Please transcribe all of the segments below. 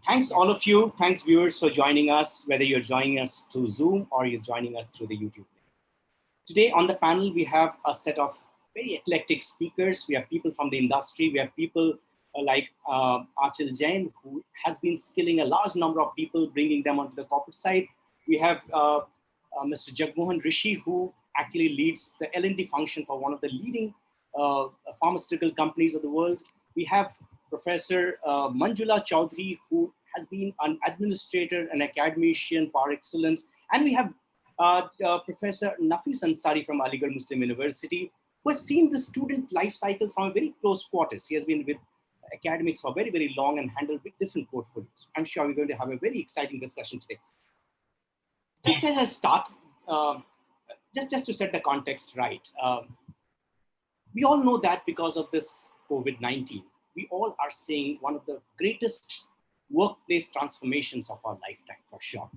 Thanks all of you. Thanks viewers for joining us, whether you're joining us through Zoom or you're joining us through the YouTube. Today on the panel, we have a set of very eclectic speakers. We have people from the industry. We have people like Aanchal Jain, who has been skilling a large number of people, bringing them onto the corporate side. We have Mr. Jagmohan Rishi, who actually leads the L&D function for one of the leading pharmaceutical companies of the world. We have Professor Manjula Chaudhary, who has been an administrator, an academician par excellence. And we have Professor Nafees Ansari from Aligarh Muslim University, who has seen the student life cycle from a very close quarters. He has been with academics for very, very long and handled with different portfolios. I'm sure we're going to have a very exciting discussion today. Just as I start, just to set the context right, we all know that because of this COVID-19, we all are seeing one of the greatest workplace transformations of our lifetime, for sure.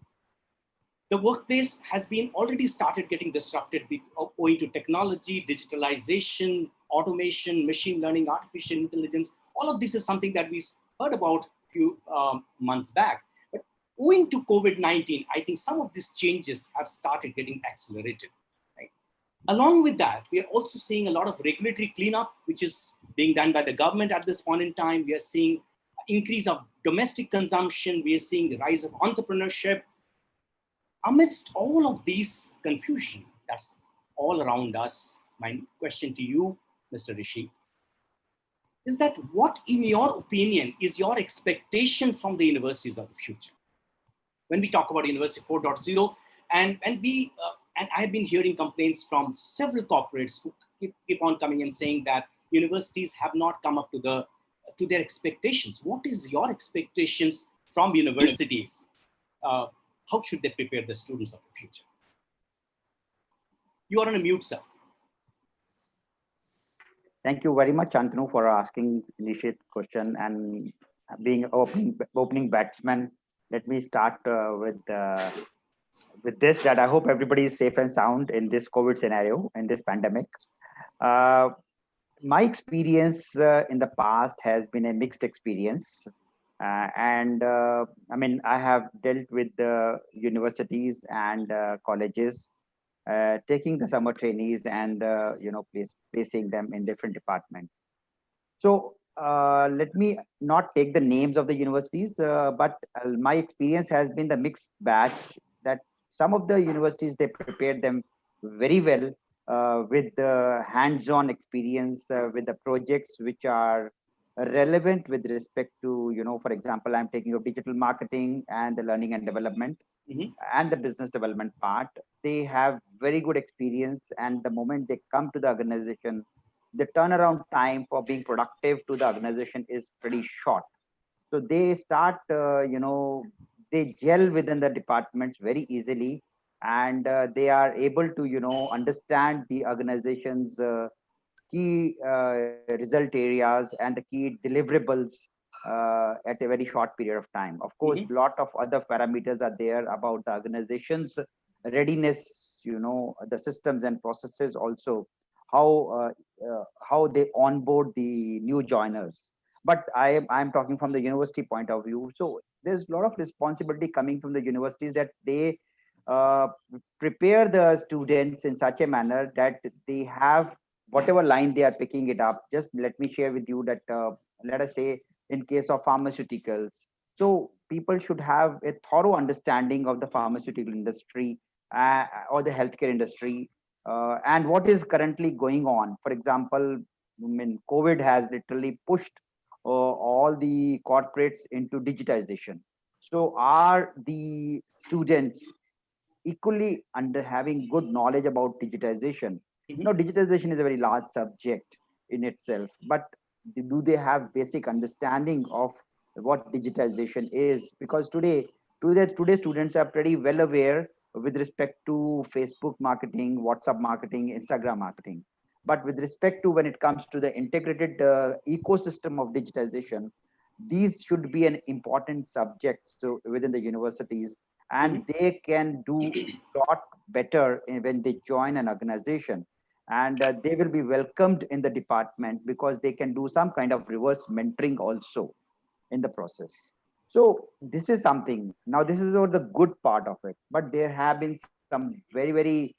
The workplace has been already started getting disrupted owing to technology, digitalization, automation, machine learning, artificial intelligence. All of this is something that we heard about a few months back. But owing to COVID-19, I think some of these changes have started getting accelerated. Right? Along with that, we are also seeing a lot of regulatory cleanup, which is being done by the government at this point in time. We are seeing increase of domestic consumption. We are seeing the rise of entrepreneurship. Amidst all of these confusion that's all around us, my question to you, Mr. Rishi, is that what, in your opinion, is your expectation from the universities of the future? When we talk about University 4.0, and I've been hearing complaints from several corporates who keep on coming and saying that universities have not come up to their expectations. What is your expectations from universities? How should they prepare the students of the future? You are on a mute, sir. Thank you very much, Shantanu, for asking initiate question and being opening batsman. Let me start with this, that I hope everybody is safe and sound in this COVID scenario, in this pandemic. My experience in the past has been a mixed experience. I mean, I have dealt with the universities and colleges, taking the summer trainees and, placing them in different departments. So let me not take the names of the universities, but my experience has been the mixed batch, that some of the universities, they prepared them very well with the hands-on experience, with the projects which are relevant with respect to, for example, I'm taking of digital marketing and the learning and development and the business development part. They have very good experience, and the moment they come to the organization, the turnaround time for being productive to the organization is pretty short. So they start, they gel within the departments very easily, and they are able to, understand the organization's key result areas and the key deliverables at a very short period of time. Of course, a lot of other parameters are there about the organization's readiness, the systems and processes, also how they onboard the new joiners. But I'm talking from the university point of view. So there's a lot of responsibility coming from the universities, that they prepare the students in such a manner that they have whatever line they are picking it up. Just let me share with you that, let us say, in case of pharmaceuticals, so people should have a thorough understanding of the pharmaceutical industry or the healthcare industry and what is currently going on. For example, I mean, COVID has literally pushed all the corporates into digitization. So are the students equally having good knowledge about digitization? Digitization is a very large subject in itself, but do they have basic understanding of what digitization is? Because today students are pretty well aware with respect to Facebook marketing, WhatsApp marketing, Instagram marketing. But with respect to when it comes to the integrated ecosystem of digitization, these should be an important subject within the universities, and they can do a lot better when they join an organization. And they will be welcomed in the department because they can do some kind of reverse mentoring also in the process. So this is something. Now this is about the good part of it, but there have been some very, very,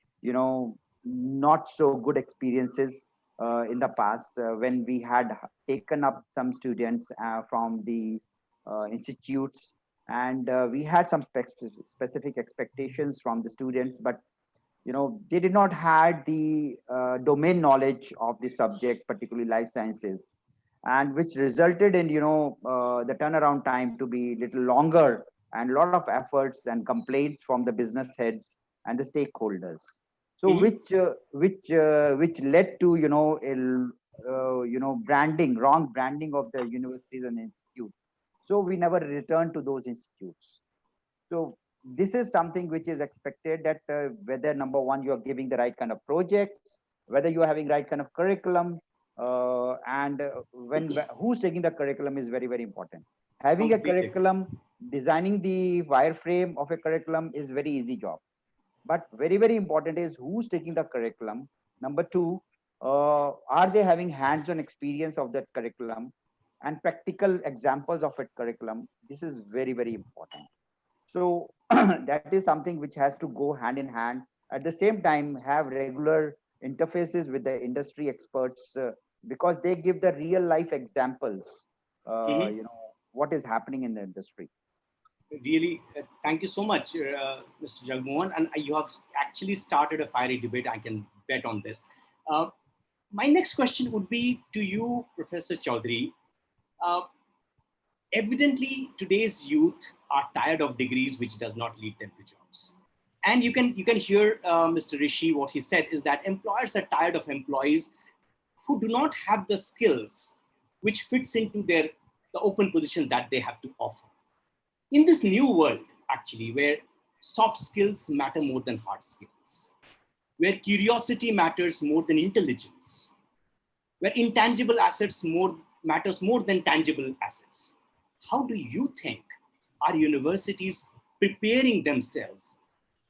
not so good experiences in the past when we had taken up some students from the institutes, and we had some specific expectations from the students, but they did not had the domain knowledge of the subject, particularly life sciences, and which resulted in the turnaround time to be little longer, and a lot of efforts and complaints from the business heads and the stakeholders. So Mhm. which led to branding, wrong branding of the universities and institutes. So we never returned to those institutes. So this is something which is expected, that whether number one, you are giving the right kind of projects, whether you are having right kind of curriculum, and when who's taking the curriculum is very, very important. Having a Completely. curriculum, designing the wireframe of a curriculum is very easy job, but very, very important is who's taking the curriculum. Number two, are they having hands-on experience of that curriculum and practical examples of it curriculum? This is very, very important. So that is something which has to go hand in hand. At the same time, have regular interfaces with the industry experts, because they give the real life examples. Mhm. What is happening in the industry. Really, thank you so much, Mr. Jagmohan. And you have actually started a fiery debate. I can bet on this. Uh, my next question would be to you, Professor Chaudhary. Uh, Evidently, today's youth are tired of degrees which does not lead them to jobs. And you can hear Mr. Rishi, what he said is that employers are tired of employees who do not have the skills which fits into the open position that they have to offer. In this new world, actually, where soft skills matter more than hard skills, where curiosity matters more than intelligence, where intangible assets matters more than tangible assets. How do you think are universities preparing themselves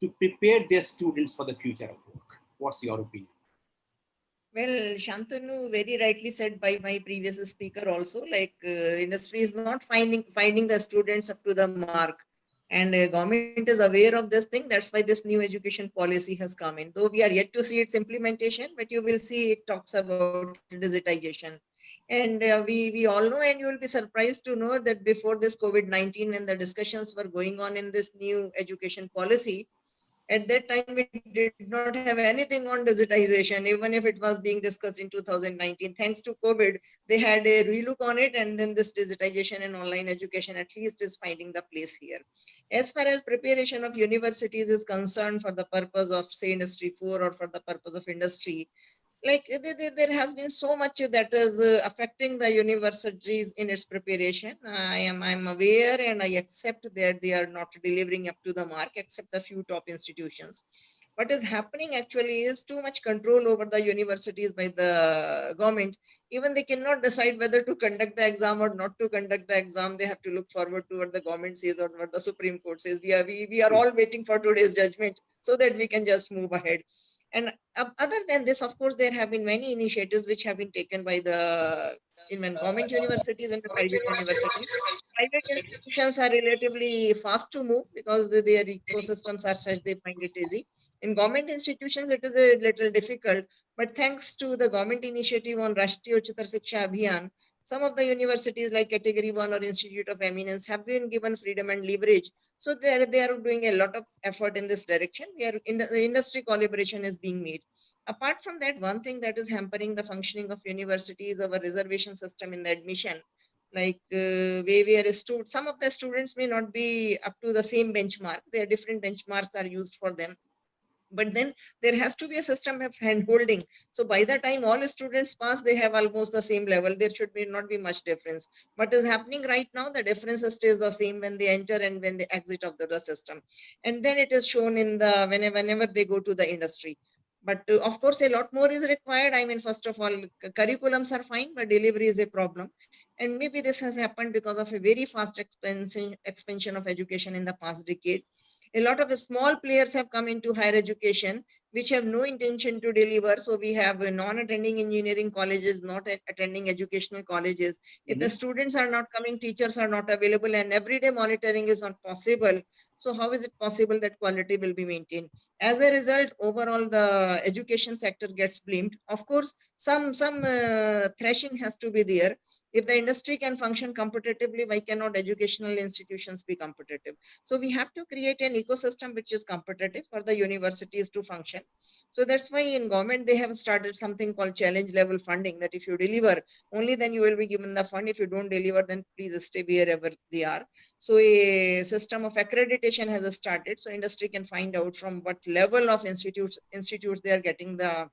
to prepare their students for the future of work? What's your opinion? Well, Shantanu very rightly said by my previous speaker also, like industry is not finding the students up to the mark, and government is aware of this thing. That's why this new education policy has come in. Though we are yet to see its implementation, but you will see it talks about digitization, and we all know, and you will be surprised to know that before this COVID-19, when the discussions were going on in this new education policy, at that time we did not have anything on digitization, even if it was being discussed in 2019. Thanks to COVID, they had a relook on it, and then this digitization and online education at least is finding the place here. As far as preparation of universities is concerned for the purpose of, say, industry 4 or for the purpose of industry, like there has been so much that is affecting the universities in its preparation. I'm aware and I accept that they are not delivering up to the mark, except the few top institutions. What is happening actually is too much control over the universities by the government. Even they cannot decide whether to conduct the exam or not to conduct the exam. They have to look forward to what the government says or what the Supreme Court says. We are all waiting for today's judgment so that we can just move ahead. And other than this, of course, there have been many initiatives which have been taken by the even government universities and the private universities. Private institutions are relatively fast to move because their ecosystems are such they find it easy. In government institutions, it is a little difficult, but thanks to the government initiative on Rashtriya Uच्चतर Shiksha Abhiyan, some of the universities like Category 1 or Institute of Eminence have been given freedom and leverage. So they are doing a lot of effort in this direction. The industry collaboration is being made. Apart from that, one thing that is hampering the functioning of universities is our reservation system in the admission. Like some of the students may not be up to the same benchmark. There are different benchmarks are used for them, but then there has to be a system of hand holding. So by the time all students pass, they have almost the same level. There should be not be much difference. What is happening right now, the difference stays the same when they enter and when they exit of the system, and then it is shown in the whenever they go to the industry. But of course a lot more is required. I mean, first of all, curriculums are fine, but delivery is a problem. And maybe this has happened because of a very fast expansion of education in the past decade. A lot of small players have come into higher education, which have no intention to deliver. So we have non-attending engineering colleges, not attending educational colleges. If the students are not coming, teachers are not available, and everyday monitoring is not possible. So how is it possible that quality will be maintained? As a result, overall, the education sector gets blamed. Of course, some thrashing has to be there. If the industry can function competitively, why cannot educational institutions be competitive? So we have to create an ecosystem which is competitive for the universities to function. So that's why in government, they have started something called challenge level funding, that if you deliver, only then you will be given the fund. If you don't deliver, then please stay wherever they are. So a system of accreditation has started. So industry can find out from what level of institutes they are getting the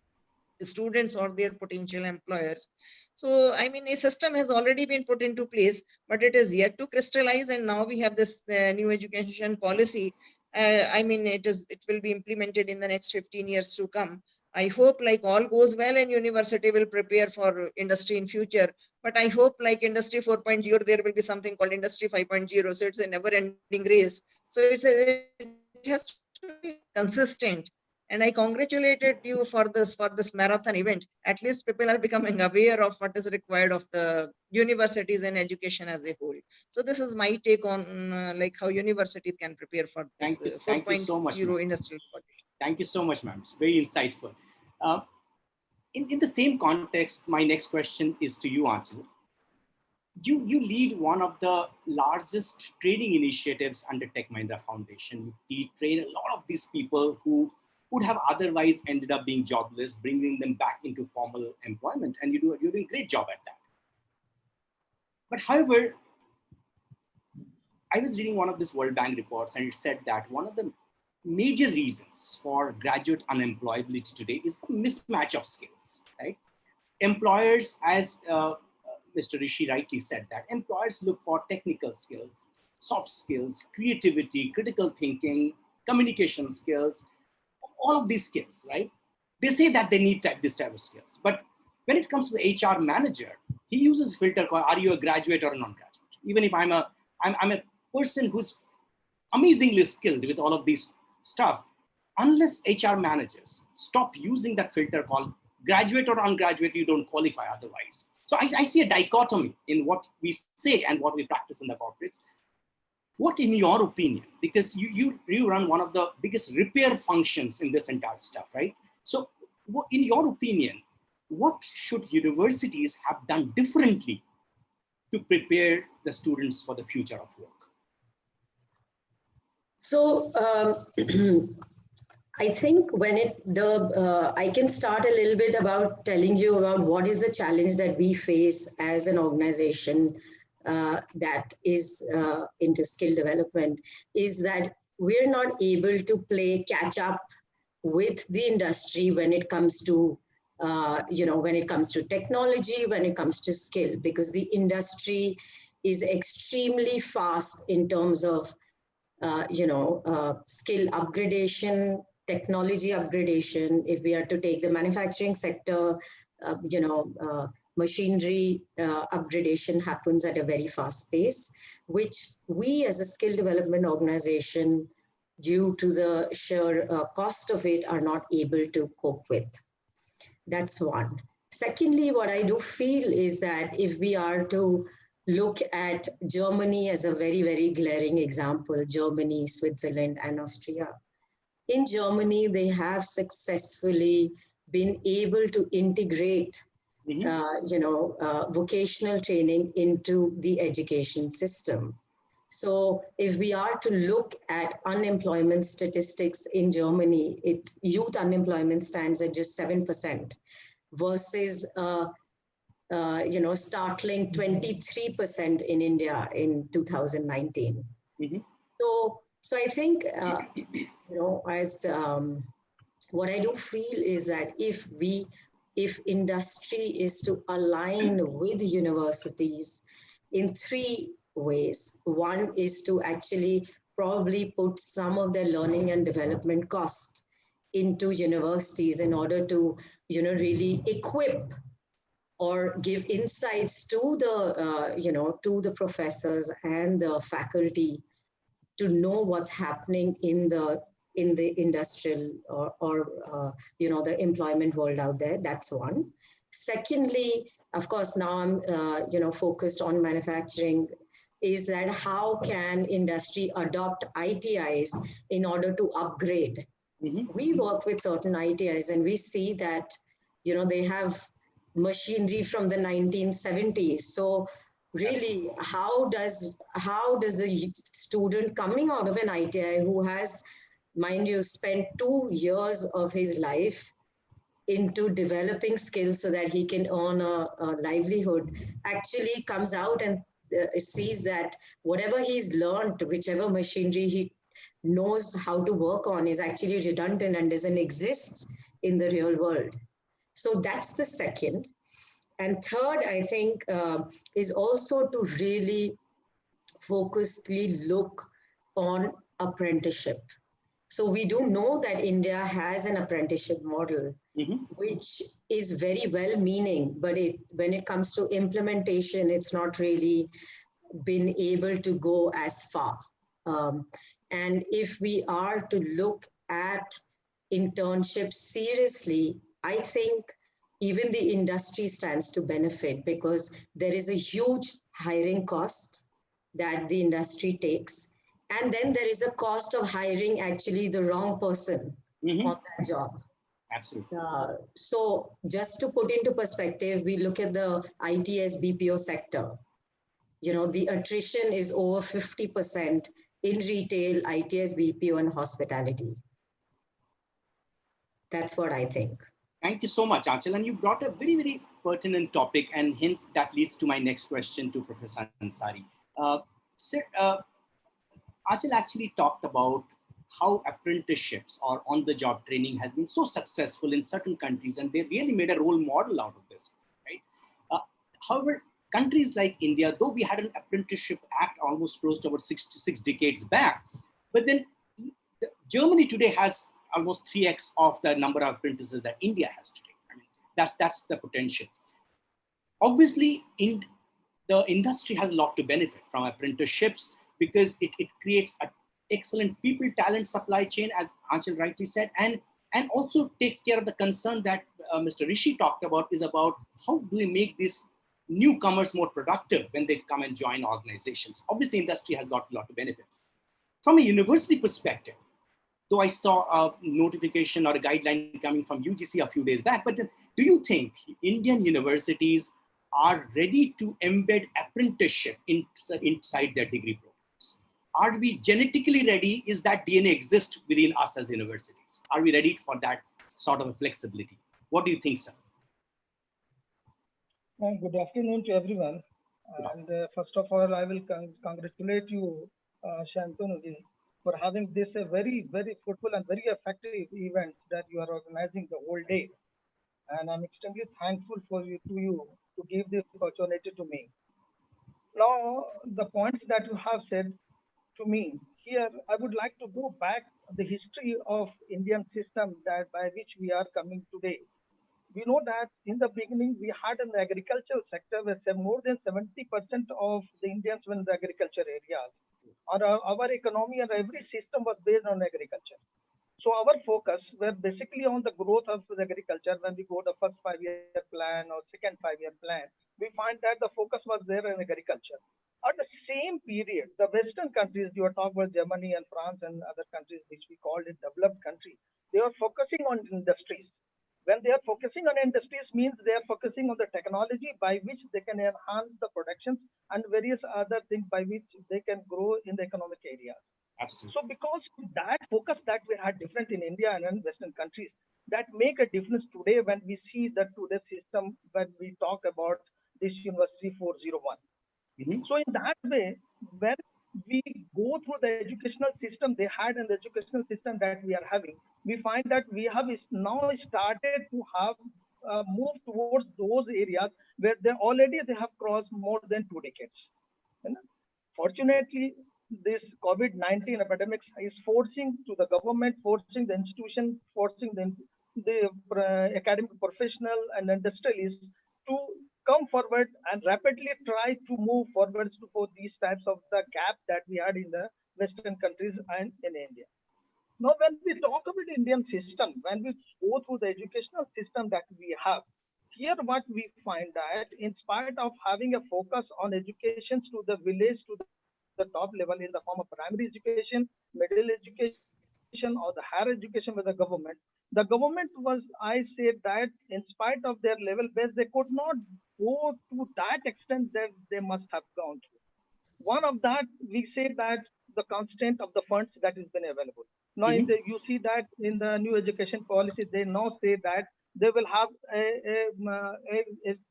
students or their potential employers. So, I mean, a system has already been put into place, but it is yet to crystallize. And now we have this new education policy. I mean, it will be implemented in the next 15 years to come. I hope like all goes well and university will prepare for industry in future. But I hope like industry 4.0, there will be something called industry 5.0. So it's a never ending race. So it has to be consistent. And I congratulated you for this marathon event. At least people are becoming aware of what is required of the universities and education as a whole. So this is my take on like how universities can prepare for this Thank you so much, 4.0 industrial project. Thank you so much, ma'am. It's very insightful. In the same context, my next question is to you, Aanchal. You lead one of the largest training initiatives under Tech Mahindra Foundation. You train a lot of these people who would have otherwise ended up being jobless, bringing them back into formal employment. And you're doing a great job at that. But however, I was reading one of these World Bank reports, and it said that one of the major reasons for graduate unemployability today is the mismatch of skills, right? Employers, as Mr. Rishi rightly said, that employers look for technical skills, soft skills, creativity, critical thinking, communication skills, all of these skills, right? They say that they need this type of skills. But when it comes to the HR manager, he uses filter called, are you a graduate or a non-graduate? Even if I'm a person who's amazingly skilled with all of these stuff, unless HR managers stop using that filter called graduate or ungraduate, you don't qualify otherwise. So I see a dichotomy in what we say and what we practice in the corporates. What, in your opinion, because you run one of the biggest repair functions in this entire stuff, right? So in your opinion, what should universities have done differently to prepare the students for the future of work? So I think I can start a little bit about telling you about what is the challenge that we face as an organization that is into skill development, is that we're not able to play catch up with the industry when it comes to when it comes to technology, when it comes to skill, because the industry is extremely fast in terms of skill upgradation, technology upgradation. If we are to take the manufacturing sector, machinery upgradation happens at a very fast pace, which we as a skill development organization, due to the sheer cost of it, are not able to cope with. That's one. Secondly, what I do feel is that if we are to look at Germany as a very, very glaring example, Germany, Switzerland, and Austria. In Germany, they have successfully been able to integrate, vocational training into the education system. So if we are to look at unemployment statistics in Germany, youth unemployment stands at just 7% versus startling 23% in India in 2019. So I think, what I do feel is that if industry is to align with universities in three ways. One is to actually probably put some of their learning and development cost into universities in order to, really equip or give insights to the, to the professors and the faculty to know what's happening in the industrial or the employment world out there. That's one. Secondly, of course, now I'm focused on manufacturing. Is that how can industry adopt ITIs in order to upgrade? We work with certain ITIs and we see that they have machinery from the 1970s. So really, how does the student coming out of an ITI who has, mind you, spent 2 years of his life into developing skills so that he can earn a livelihood, actually comes out and sees that whatever he's learned, whichever machinery he knows how to work on, is actually redundant and doesn't exist in the real world. So that's the second. And third, I think, is also to really focusedly look on apprenticeship. So we do know that India has an apprenticeship model, which is very well-meaning, but when it comes to implementation, it's not really been able to go as far. And if we are to look at internships seriously, I think even the industry stands to benefit, because there is a huge hiring cost that the industry takes. And then there is a cost of hiring actually the wrong person on that job. Absolutely. So just to put into perspective, we look at the ITS BPO sector. The attrition is over 50% in retail, ITS, BPO, and hospitality. That's what I think. Thank you so much, Aanchal. And you brought a very, very pertinent topic, and hence that leads to my next question to Professor Ansari. Sir, Aanchal actually talked about how apprenticeships or on-the-job training has been so successful in certain countries, and they really made a role model out of this, right? However, countries like India, though we had an apprenticeship act almost close to about 6 decades back, but then Germany today has almost 3x of the number of apprentices that India has today. I mean, that's the potential. Obviously, the industry has a lot to benefit from apprenticeships, because it creates an excellent people talent supply chain, as Aanchal rightly said, and also takes care of the concern that Mr. Rishi talked about, is about how do we make these newcomers more productive when they come and join organizations. Obviously, industry has got a lot to benefit. From a university perspective, though I saw a notification or a guideline coming from UGC a few days back, but then, do you think Indian universities are ready to embed apprenticeship inside their degree programs? Are we genetically ready? Is that DNA exist within us as universities? Are we ready for that sort of a flexibility? What do you think, sir? Good afternoon to everyone. And first of all, I will congratulate you, Shantanu, for having this a very, very fruitful and very effective event that you are organizing the whole day. And I'm extremely thankful for you to give this opportunity to me. Now, the points that you have said to me here, I would like to go back the history of Indian system that by which we are coming today. We know that in the beginning we had an agricultural sector where more than 70% of the Indians were in the agriculture areas. Our economy and every system was based on agriculture. So our focus were basically on the growth of the agriculture. When we go the first 5-year plan or second 5-year plan, we find that the focus was there in agriculture. At the same period, the Western countries, you are talking about Germany and France and other countries which we called it developed countries, they are focusing on industries. When they are focusing on industries means they are focusing on the technology by which they can enhance the productions and various other things by which they can grow in the economic areas. Absolutely. So because that focus that we had different in India and in Western countries, that make a difference today when we see that today's system, when we talk about this University 401. So in that way, when we go through the educational system they had and the educational system that we are having, we find that we have now started to have moved towards those areas where they have crossed more than 2 decades. And fortunately, this COVID-19 epidemic is forcing to the government, forcing the institution, forcing the academic professional and industrialists to come forward and rapidly try to move forward for these types of the gap that we had in the Western countries and in India. Now, when we talk about Indian system, when we go through the educational system that we have, here what we find that in spite of having a focus on education to the village to the top level in the form of primary education, middle education, or the higher education with the government was, I said that in spite of their level best, they could not go to that extent that they must have gone through. One of that, we say that the constant of the funds that has been available. Now, you see that in the new education policy, they now say that they will have a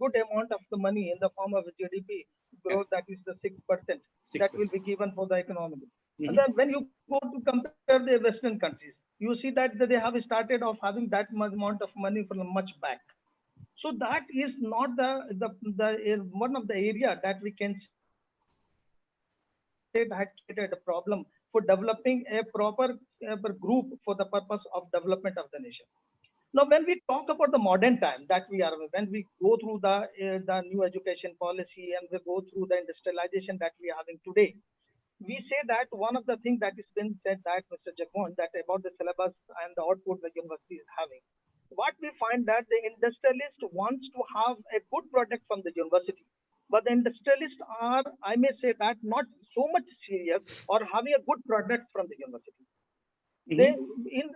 good amount of the money in the form of GDP growth, that is the 6%, that will be given for the economy. And then when you go to compare the Western countries, you see that they have started off having that much amount of money from much back. So that is not the one of the area that we can say that created a problem for developing a proper group for the purpose of development of the nation. Now, when we talk about the modern time that we are, when we go through the new education policy and we go through the industrialization that we are having today, we say that one of the things that has been said that Mr. Jagmohan, that about the syllabus and the output the university is having. What we find that the industrialist wants to have a good product from the university, but the industrialists are, I may say that, not so much serious or having a good product from the university. They, in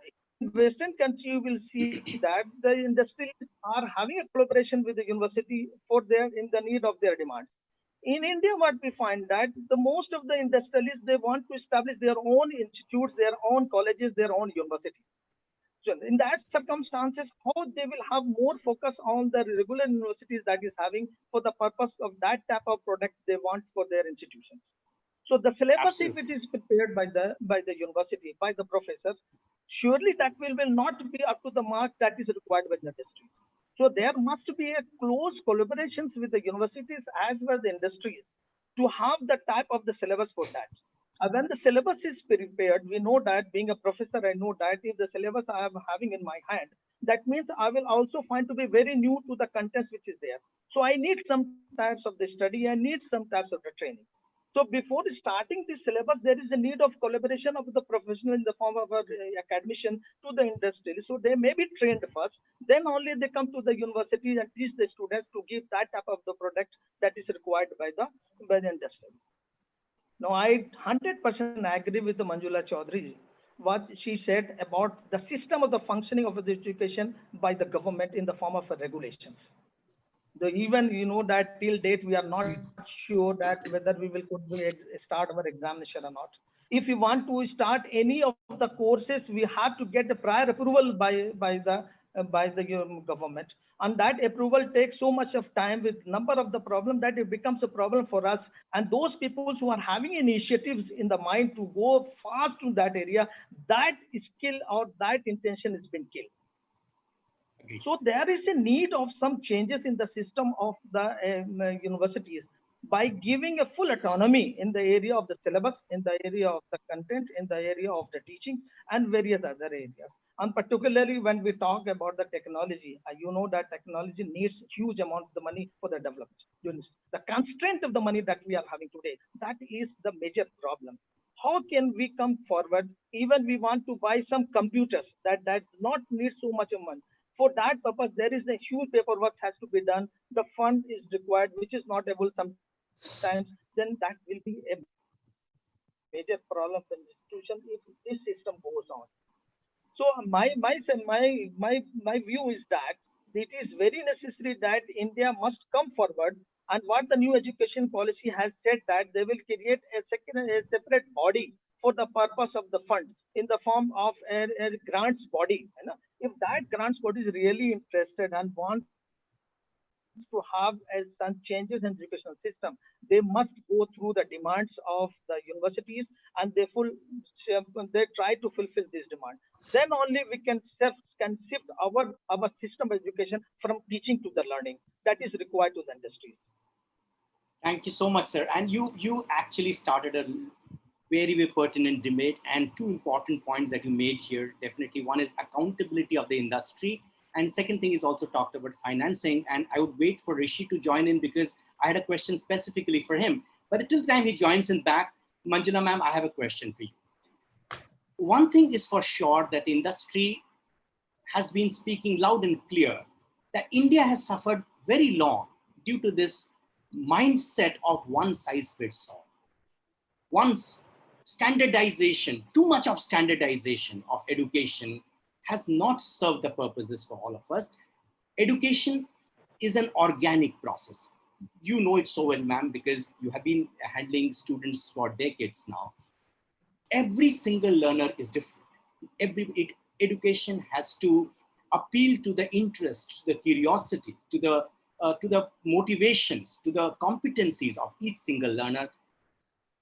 Western country, you will see that the industrialists are having a collaboration with the university for their in the need of their demand. In India, what we find that the most of the industrialists, they want to establish their own institutes, their own colleges, their own universities. So in that circumstances, how they will have more focus on the regular universities that is having for the purpose of that type of product they want for their institutions. So the syllabus, if it is prepared by the university, by the professors, surely that will not be up to the mark that is required by the industry. So there must be a close collaborations with the universities as well as the industries to have the type of the syllabus for that. When the syllabus is prepared, we know that being a professor, I know that if the syllabus I am having in my hand, that means I will also find to be very new to the content which is there. So I need some types of the study, I need some types of the training. So before starting the syllabus, there is a need of collaboration of the professional in the form of an academician to the industry. So they may be trained first, then only they come to the university and teach the students to give that type of the product that is required by the industry. Now, I 100% agree with the Manjula Chaudhary, what she said about the system of the functioning of the education by the government in the form of regulations. Even you know that till date we are not sure that whether we will start our examination or not. If we want to start any of the courses, we have to get the prior approval by the government, and that approval takes so much of time with number of the problem that it becomes a problem for us. And those people who are having initiatives in the mind to go fast to that area, that skill or that intention has been killed. So there is a need of some changes in the system of the universities by giving a full autonomy in the area of the syllabus, in the area of the content, in the area of the teaching, and various other areas. And particularly when we talk about the technology, you know that technology needs huge amount of the money for the development. The constraint of the money that we are having today, that is the major problem. How can we come forward? Even we want to buy some computers that not need so much of money. For that purpose, there is a huge paperwork has to be done. The fund is required, which is not able sometimes. Then that will be a major problem for the institution if this system goes on. So my view is that it is very necessary that India must come forward. And what the new education policy has said that they will create a separate body for the purpose of the fund in the form of a grants body. You know? If that grants body is really interested and wants to have some changes in educational system, they must go through the demands of the universities and they try to fulfill this demand. Then only we can shift our system of education from teaching to the learning that is required to the industry. Thank you so much, sir. And you actually started a very, very pertinent debate, and two important points that you made here. Definitely one is accountability of the industry, and second thing is also talked about financing. And I would wait for Rishi to join in because I had a question specifically for him. But until the time he joins in back, Manjula ma'am, I have a question for you. One thing is for sure that the industry has been speaking loud and clear that India has suffered very long due to this mindset of one size fits all. Once standardization, too much of standardization of education has not served the purposes for all of us. Education is an organic process. You know it so well, ma'am, because you have been handling students for decades now. Every single learner is different. Education has to appeal to the interests, the curiosity, to the motivations, to the competencies of each single learner.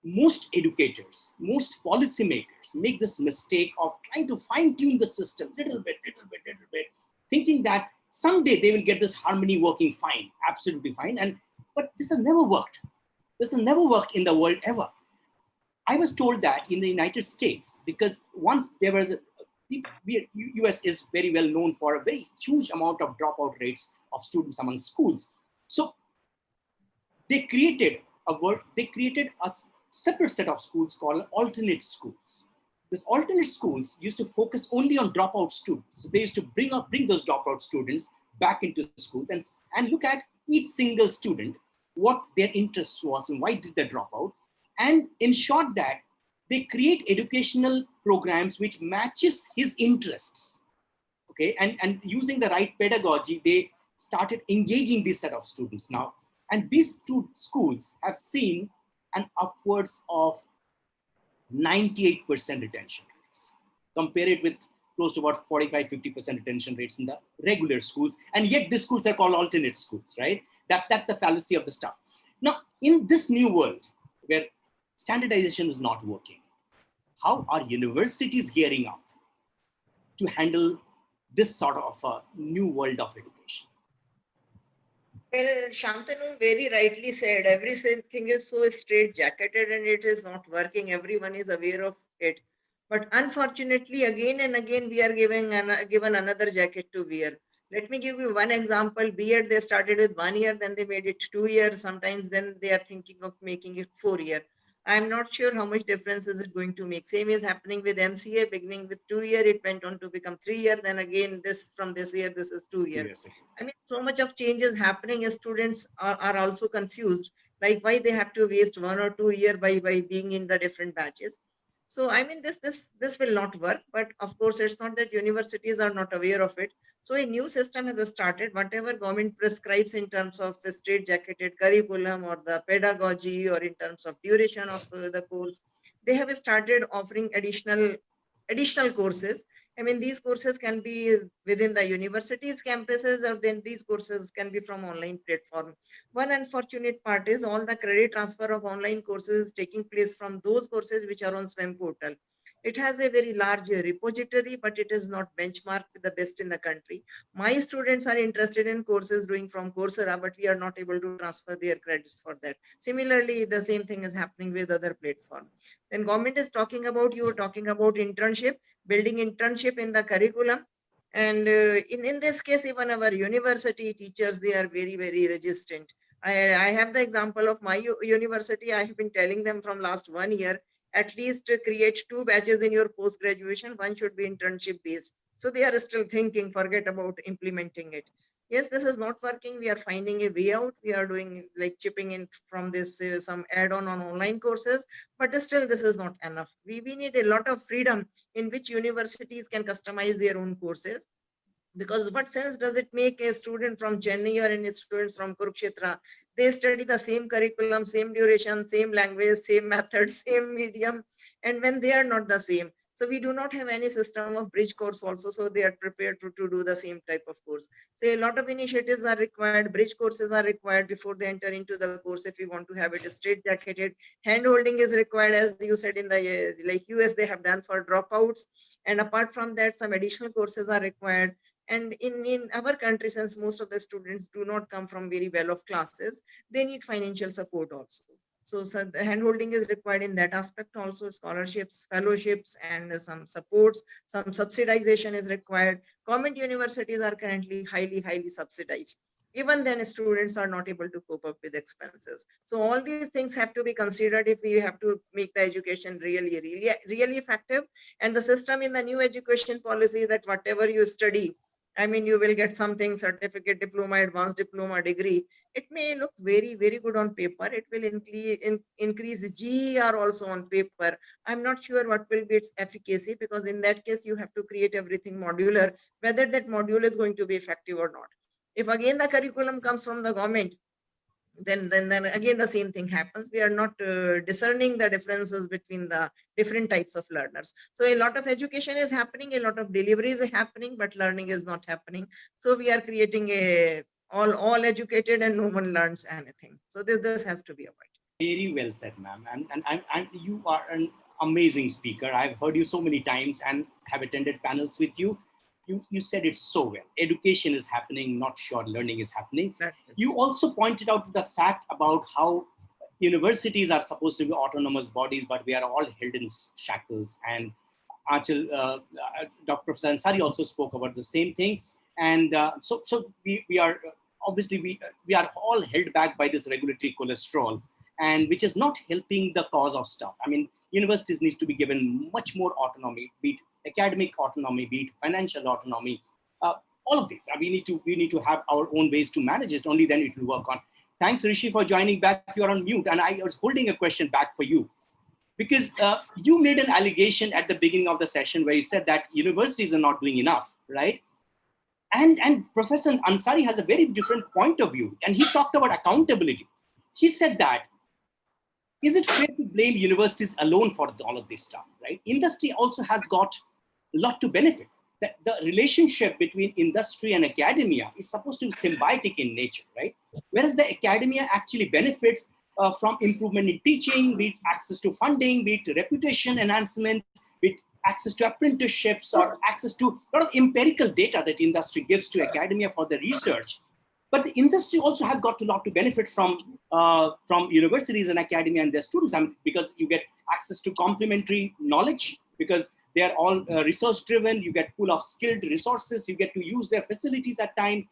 Most educators, most policymakers make this mistake of trying to fine tune the system little bit, thinking that someday they will get this harmony working fine, absolutely fine. But this has never worked. This has never worked in the world ever. I was told that in the United States, because once there was US is very well known for a very huge amount of dropout rates of students among schools. So they created a separate set of schools called alternate schools. These alternate schools used to focus only on dropout students. So they used to bring those dropout students back into schools and look at each single student, what their interest was and why did they drop out, and ensure that they create educational programs which matches his interests. Okay, and using the right pedagogy, they started engaging this set of students now. And these two schools have seen an upwards of 98% retention rates. Compare it with close to about 45-50% retention rates in the regular schools. And yet these schools are called alternate schools, right? That's the fallacy of the stuff. Now, in this new world where standardization is not working, how are universities gearing up to handle this sort of a new world of education? Well, Shantanu very rightly said, everything is so straight-jacketed and it is not working. Everyone is aware of it. But unfortunately, again and again, we are given another jacket to wear. Let me give you one example. B.Ed, they started with 1 year, then they made it 2 years. Sometimes then they are thinking of making it 4 year. I'm not sure how much difference is it going to make. Same is happening with MCA, beginning with 2 year, it went on to become 3 year. Then again, from this year, this is 2 year. I mean, so much of change is happening. Students are also confused, like why they have to waste 1 or 2 year by being in the different batches. So I mean, this will not work. But of course, it's not that universities are not aware of it. So a new system has started. Whatever government prescribes in terms of the straight-jacketed curriculum or the pedagogy or in terms of duration of the course, they have started offering additional courses. I mean, these courses can be within the university's campuses, or then these courses can be from online platform. One unfortunate part is all the credit transfer of online courses taking place from those courses which are on SWAM portal. It has a very large repository, but it is not benchmarked with the best in the country. My students are interested in courses doing from Coursera, but we are not able to transfer their credits for that. Similarly, the same thing is happening with other platforms. Then government is talking about, you were talking about internship, building internship in the curriculum. And in this case, even our university teachers, they are very, very resistant. I have the example of my university. I have been telling them from last 1 year, at least create 2 batches in your post-graduation. One should be internship based. So they are still thinking, forget about implementing it. Yes, this is not working. We are finding a way out. We are doing like chipping in from this some add-on on online courses, but still this is not enough. We need a lot of freedom in which universities can customize their own courses. Because what sense does it make a student from Chennai or any students from Kurukshetra, they study the same curriculum, same duration, same language, same method, same medium, and when they are not the same. So we do not have any system of bridge course also, so they are prepared to do the same type of course. So a lot of initiatives are required, bridge courses are required before they enter into the course if we want to have it straight jacketed. Hand holding is required, as you said, in the like US they have done for dropouts. And apart from that, some additional courses are required. And in our country, since most of the students do not come from very well-off classes, they need financial support also. So the hand-holding is required in that aspect also, scholarships, fellowships, and some supports, some subsidization is required. Government universities are currently highly subsidized. Even then students are not able to cope up with expenses. So all these things have to be considered if we have to make the education really effective. And the system in the new education policy that whatever you study, I mean, you will get something, certificate, diploma, advanced diploma, degree. It may look very good on paper. It will increase GER also on paper. I'm not sure what will be its efficacy, because in that case, you have to create everything modular, whether that module is going to be effective or not. If again the curriculum comes from the government, then again the same thing happens. We are not discerning the differences between the different types of learners. So a lot of education is happening, a lot of delivery is happening, but learning is not happening. So we are creating a all educated and no one learns anything. So this has to be avoided. Very well said, ma'am. And you are an amazing speaker. I've heard you so many times and have attended panels with you. You said it so well. Education is happening, not sure learning is happening. You also pointed out the fact about how universities are supposed to be autonomous bodies, but we are all held in shackles. And Aanchal, Dr. Professor Ansari also spoke about the same thing. And so we are obviously we are all held back by this regulatory cholesterol, and which is not helping the cause of stuff. I mean, universities needs to be given much more autonomy, be it academic autonomy, be it financial autonomy, all of this. We need to have our own ways to manage it. Only then it will work on. Thanks, Rishi, for joining back. You are on mute, and I was holding a question back for you, because you made an allegation at the beginning of the session where you said that universities are not doing enough, right? And Professor Ansari has a very different point of view, and he talked about accountability. He said that, is it fair to blame universities alone for all of this stuff, right? Industry also has got a lot to benefit. The relationship between industry and academia is supposed to be symbiotic in nature, right? Whereas the academia actually benefits from improvement in teaching, be it access to funding, be it reputation enhancement, be it access to apprenticeships, or access to a lot of empirical data that industry gives to academia for the research. But the industry also have got a lot to benefit from universities and academia and their students, because you get access to complementary knowledge, because they are all research driven. You get pool of skilled resources. You get to use their facilities at time.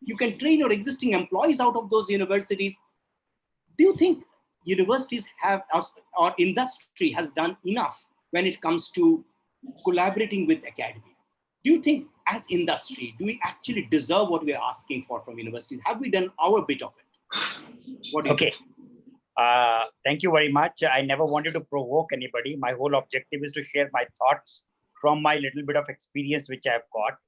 You can train your existing employees out of those universities. Do you think universities have, or industry has done enough when it comes to collaborating with academia? Do you think as industry, do we actually deserve what we are asking for from universities? Have we done our bit of it? What do you think? Thank you very much. I never wanted to provoke anybody. My whole objective is to share my thoughts from my little bit of experience which I've got.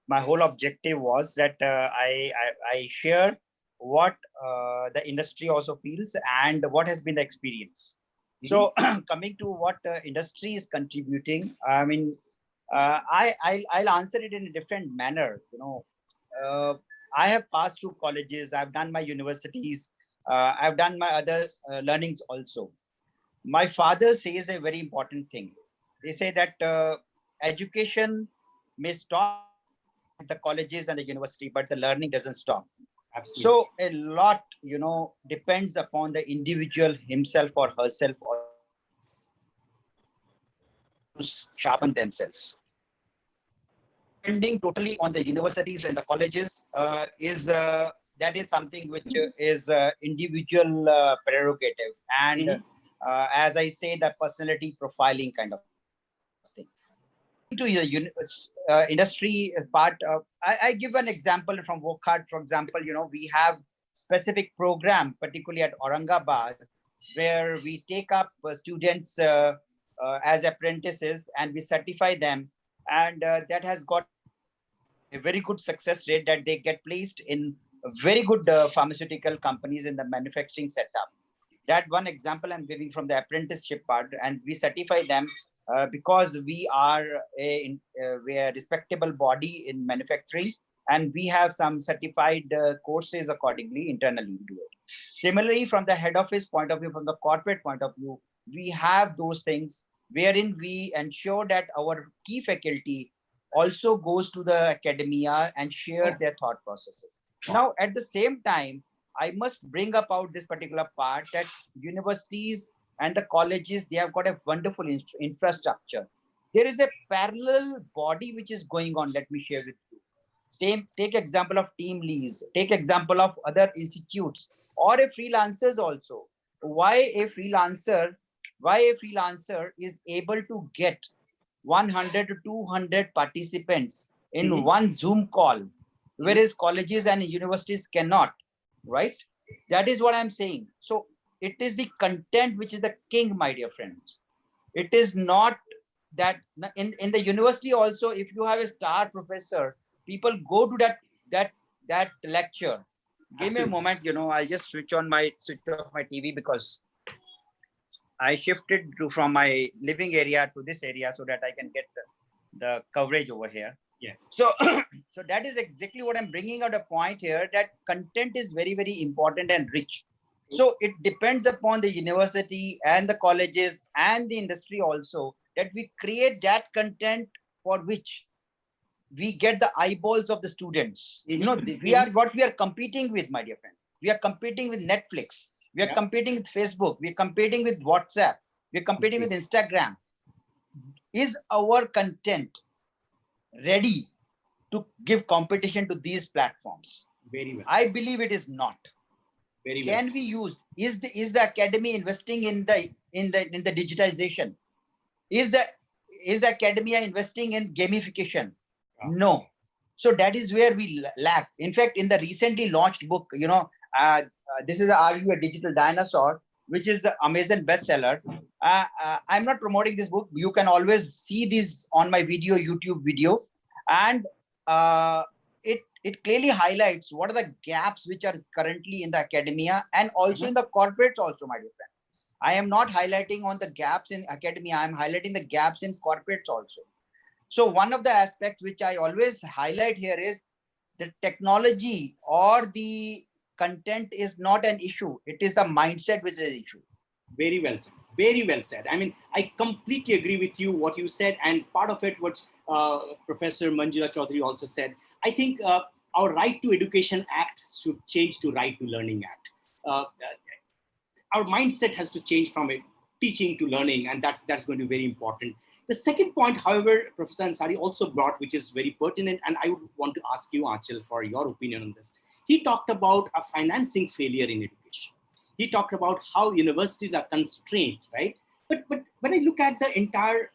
My whole objective was that I share what the industry also feels and what has been the experience. So coming to what industry is contributing, I mean, I'll answer it in a different manner. You know, I have passed through colleges. I've done my universities. I've done my other learnings also. My father says a very important thing. They say that education may stop at the colleges and the university, but the learning doesn't stop. Absolutely. So a lot, you know, depends upon the individual himself or herself or to sharpen themselves. Depending totally on the universities and the colleges that is something which is individual prerogative, and as I say, the personality profiling kind of thing. To your industry part, I give an example from Wockhardt. For example, you know, we have specific program, particularly at Aurangabad, where we take up students as apprentices and we certify them, and that has got a very good success rate, that they get placed in very good pharmaceutical companies in the manufacturing setup. That one example I'm giving from the apprenticeship part, and we certify them because we are a respectable body in manufacturing, and we have some certified courses accordingly internally to it. Similarly, from the head office point of view, from the corporate point of view, we have those things wherein we ensure that our key faculty also goes to the academia and share their thought processes. Now, at the same time, I must bring about this particular part that universities and the colleges, they have got a wonderful infrastructure. There is a parallel body which is going on. Let me share with you. Take example of Teamlease, take example of other institutes or a freelancers also. Why a freelancer is able to get 100 to 200 participants in one Zoom call, whereas colleges and universities cannot, right? That is what I'm saying. So it is the content which is the king, my dear friends. It is not that in the university also, if you have a star professor, people go to that lecture. Give me a moment, I'll just switch off my TV because I shifted from my living area to this area so that I can get the coverage over here. Yes. So, so that is exactly what I'm bringing out a point here, that content is very, very important and rich. So it depends upon the university and the colleges and the industry also, that we create that content for which we get the eyeballs of the students. We are competing with, my dear friend. We are competing with Netflix. We are competing with Facebook. We are competing with WhatsApp. We are competing with Instagram. Is our content ready to give competition to these platforms? Very well. I believe it is not. Very well. Can we use? Is the academy investing in the digitization? Is the academia investing in gamification? No. So that is where we lack. In fact, in the recently launched book, this is Are You a Digital Dinosaur, which is the Amazon bestseller. I'm not promoting this book. You can always see this on my YouTube video, and it clearly highlights what are the gaps which are currently in the academia and also in the corporates also, my dear friend. I am not highlighting on the gaps in academia. I'm highlighting the gaps in corporates also. So one of the aspects which I always highlight here is the technology or the content is not an issue. It is the mindset which is an issue. Very well said. Very well said. I mean, I completely agree with you, what you said. And part of it, what Professor Manjula Chaudhary also said, I think our Right to Education Act should change to Right to Learning Act. Our mindset has to change from a teaching to learning, and that's going to be very important. The second point, however, Professor Ansari also brought, which is very pertinent, and I would want to ask you, Aanchal, for your opinion on this. He talked about a financing failure in education. He talked about how universities are constrained, right? But when I look at the entire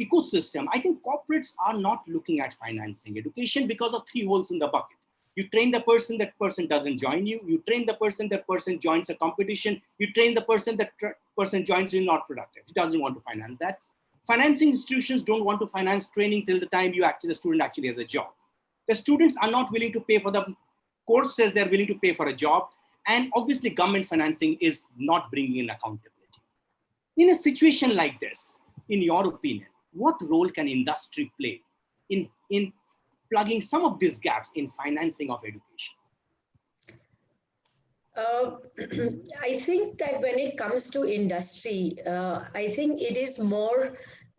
ecosystem, I think corporates are not looking at financing education because of three holes in the bucket. You train the person, that person doesn't join you. You train the person, that person joins a competition. You train the person, that person joins you, not productive. He doesn't want to finance that. Financing institutions don't want to finance training till the time the student actually has a job. The students are not willing to pay for the courses, they're willing to pay for a job. And obviously government financing is not bringing in accountability. In a situation like this, in your opinion, what role can industry play in plugging some of these gaps in financing of education? I think that when it comes to industry, I think it is more,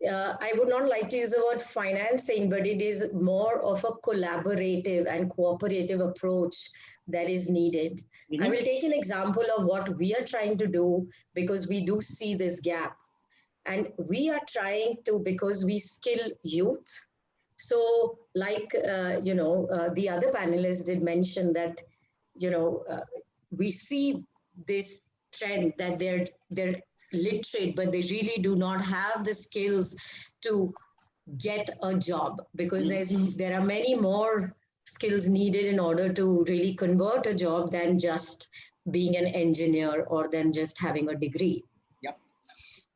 I would not like to use the word financing, but it is more of a collaborative and cooperative approach that is needed. I will take an example of what we are trying to do, because we do see this gap. And we are trying to, because we skill youth. So like, the other panelists did mention that, we see this trend that they're literate, but they really do not have the skills to get a job, because there are many more skills needed in order to really convert a job than just being an engineer or than just having a degree. Yep.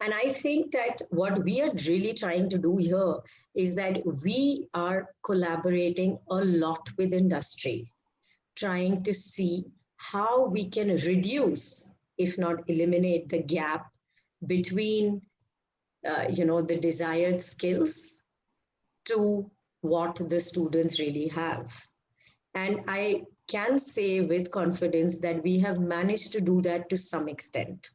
And I think that what we are really trying to do here is that we are collaborating a lot with industry, trying to see how we can reduce, if not eliminate, the gap between, the desired skills to what the students really have. And I can say with confidence that we have managed to do that to some extent.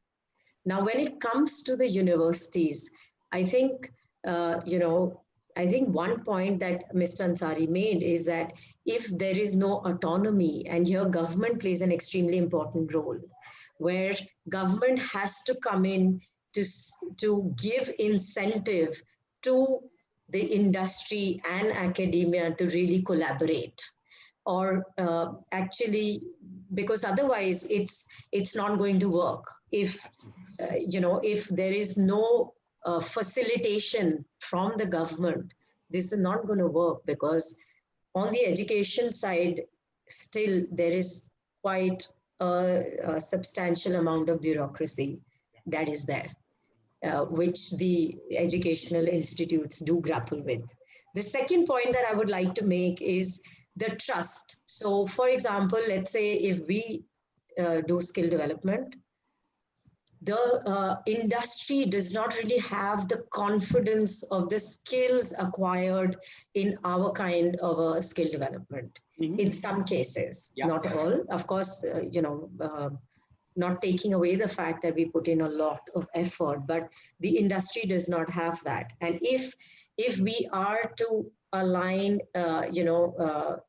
Now, when it comes to the universities, I think, I think one point that Mr. Ansari made is that if there is no autonomy, and here government plays an extremely important role, where government has to come in to give incentive to the industry and academia to really collaborate. or actually, because otherwise it's not going to work. If if there is no facilitation from the government, this is not going to work, because on the education side, still there is quite a substantial amount of bureaucracy that is there, which the educational institutes do grapple with. The second point that I would like to make is the trust. So, for example, let's say if we do skill development, the industry does not really have the confidence of the skills acquired in our kind of a skill development. In some cases, not all. Of course, not taking away the fact that we put in a lot of effort, but the industry does not have that. And if we are to align,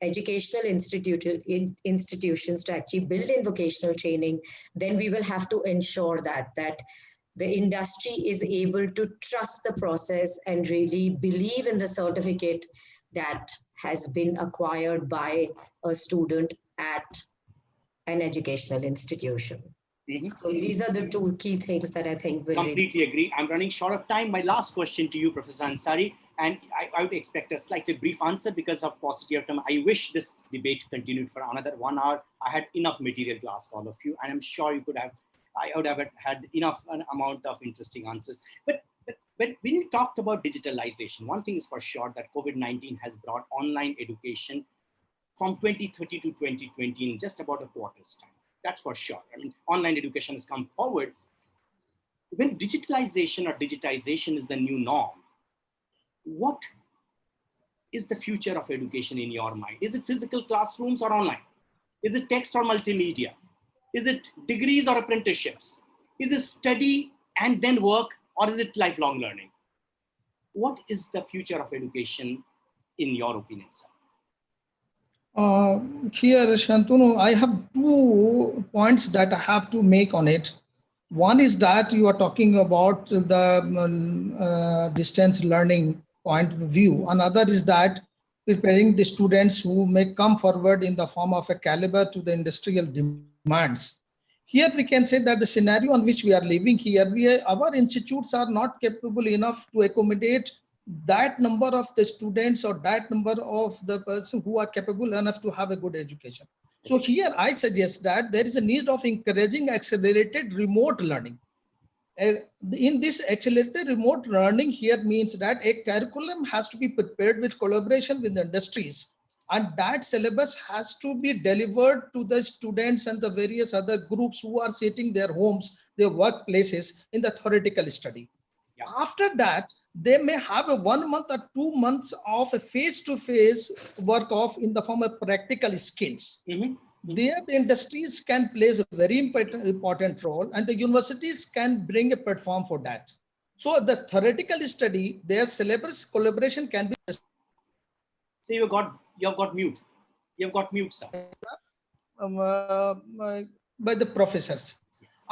educational institutions to actually build in vocational training, then we will have to ensure that the industry is able to trust the process and really believe in the certificate that has been acquired by a student at an educational institution. So these are the two key things that I think will completely agree. I'm running short of time. My last question to you, Professor Ansari, and I would expect a slightly brief answer because of paucity of time. I wish this debate continued for another 1 hour. I had enough material to ask all of you, and I'm sure you could have. I would have had enough an amount of interesting answers. But when you talked about digitalization, one thing is for sure that COVID-19 has brought online education from 2030 to 2020 in just about a quarter's time. That's for sure. I mean, online education has come forward. When digitalization or digitization is the new norm, what is the future of education in your mind? Is it physical classrooms or online? Is it text or multimedia? Is it degrees or apprenticeships? Is it study and then work, or is it lifelong learning? What is the future of education in your opinion, sir? Here, Shantanu, I have 2 points that I have to make on it. One is that you are talking about the distance learning point of view. Another is that preparing the students who may come forward in the form of a caliber to the industrial demands. Here we can say that the scenario on which we are living here, our institutes are not capable enough to accommodate that number of the students or that number of the person who are capable enough to have a good education. So here I suggest that there is a need of encouraging accelerated remote learning. In this accelerated remote learning here means that a curriculum has to be prepared with collaboration with the industries, and that syllabus has to be delivered to the students and the various other groups who are sitting their homes, their workplaces in the theoretical study. After that, they may have a 1 month or 2 months of a face-to-face work of in the form of practical skills. There, the industries can play a very important role, and the universities can bring a platform for that. So the theoretical study, their syllabus collaboration can be. So you've got mute. You've got mute, sir. By the professors.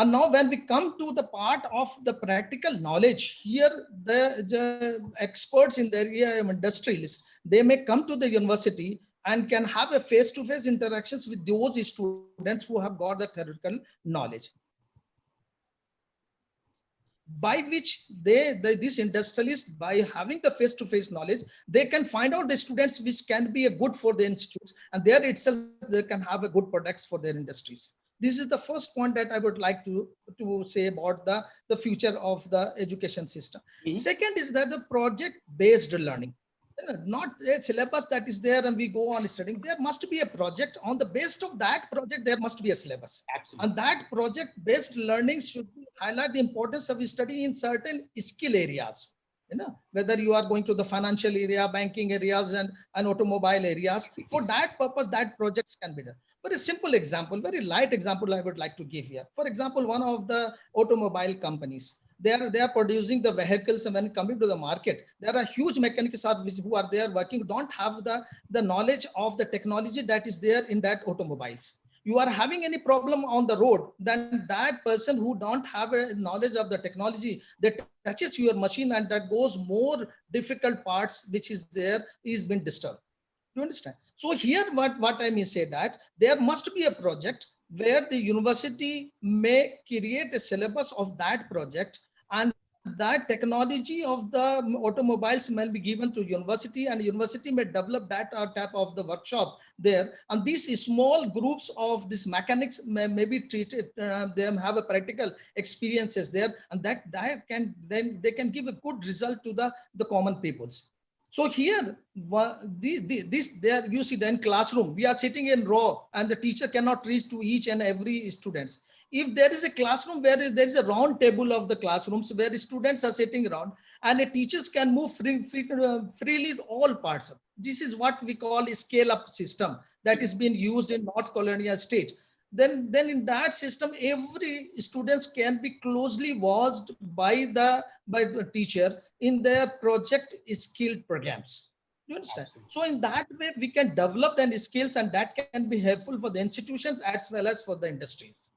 And now when we come to the part of the practical knowledge, here the experts in the area of industrialists, they may come to the university and can have a face-to-face interactions with those students who have got the theoretical knowledge. By which these industrialists, by having the face-to-face knowledge, they can find out the students which can be a good for the institutes, and there itself they can have a good products for their industries. This is the first point that I would like to say about the future of the education system. Second is that the project-based learning. Not a syllabus that is there and we go on studying. There must be a project. On the basis of that project, there must be a syllabus. Absolutely. And that project-based learning should highlight the importance of studying in certain skill areas. Whether you are going to the financial area, banking areas, and automobile areas. For that purpose, that projects can be done. But a simple example, very light example I would like to give here. For example, one of the automobile companies, they are producing the vehicles, and when coming to the market, there are huge mechanics who are there working, don't have the knowledge of the technology that is there in that automobiles. You are having any problem on the road, then that person who don't have a knowledge of the technology that touches your machine, and that goes more difficult parts which is there is been disturbed. you understand? So here what I may say that there must be a project where the university may create a syllabus of that project, and that technology of the automobiles may be given to university, and university may develop that type of the workshop there, and these small groups of these mechanics may be treated, them have a practical experiences there, and that can then they can give a good result to the common peoples. So here, this there you see then classroom, we are sitting in row and the teacher cannot reach to each and every students. If there is a classroom where there is a round table of the classrooms where the students are sitting around and the teachers can move freely in all parts. This is what we call a scale up system that is being used in North Colonial state. Then in that system, every students can be closely watched by the teacher in their project skilled programs. You understand? Absolutely. So in that way, we can develop then skills, and that can be helpful for the institutions as well as for the industries.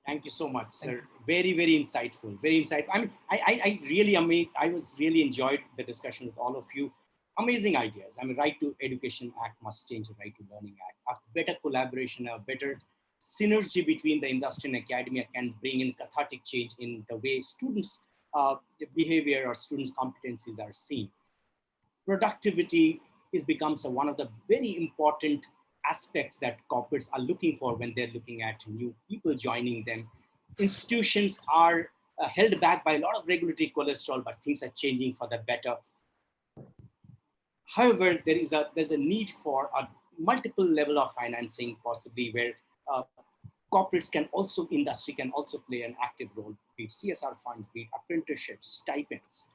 Thank you so much, sir. Very, very insightful. Very insightful. I mean, I really amazed. I was really enjoyed the discussion with all of you. Amazing ideas. I mean, Right to Education Act must change the Right to Learning Act. A better collaboration, a better synergy between the industry and academia can bring in cathartic change in the way students' behavior or students' competencies are seen. Productivity becomes one of the very important aspects that corporates are looking for when they're looking at new people joining them. Institutions are held back by a lot of regulatory cholesterol, but things are changing for the better. However, there's a need for a multiple level of financing, possibly where corporates can also, industry can also play an active role, be it CSR funds, be it apprenticeships, stipends,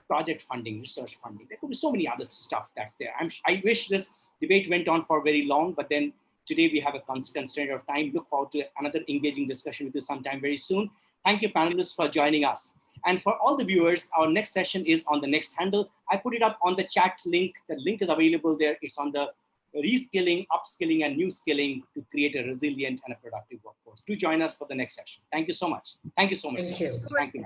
project funding, research funding. There could be so many other stuff that's there. I wish this debate went on for very long, but then today we have a constraint of time. Look forward to another engaging discussion with you sometime very soon. Thank you, panelists, for joining us. And for all the viewers, our next session is on the next handle. I put it up on the chat link. The link is available there. It's on the reskilling, upskilling, and new skilling to create a resilient and a productive workforce. Do join us for the next session. Thank you so much. Thank you so much. Thank you. Thank you.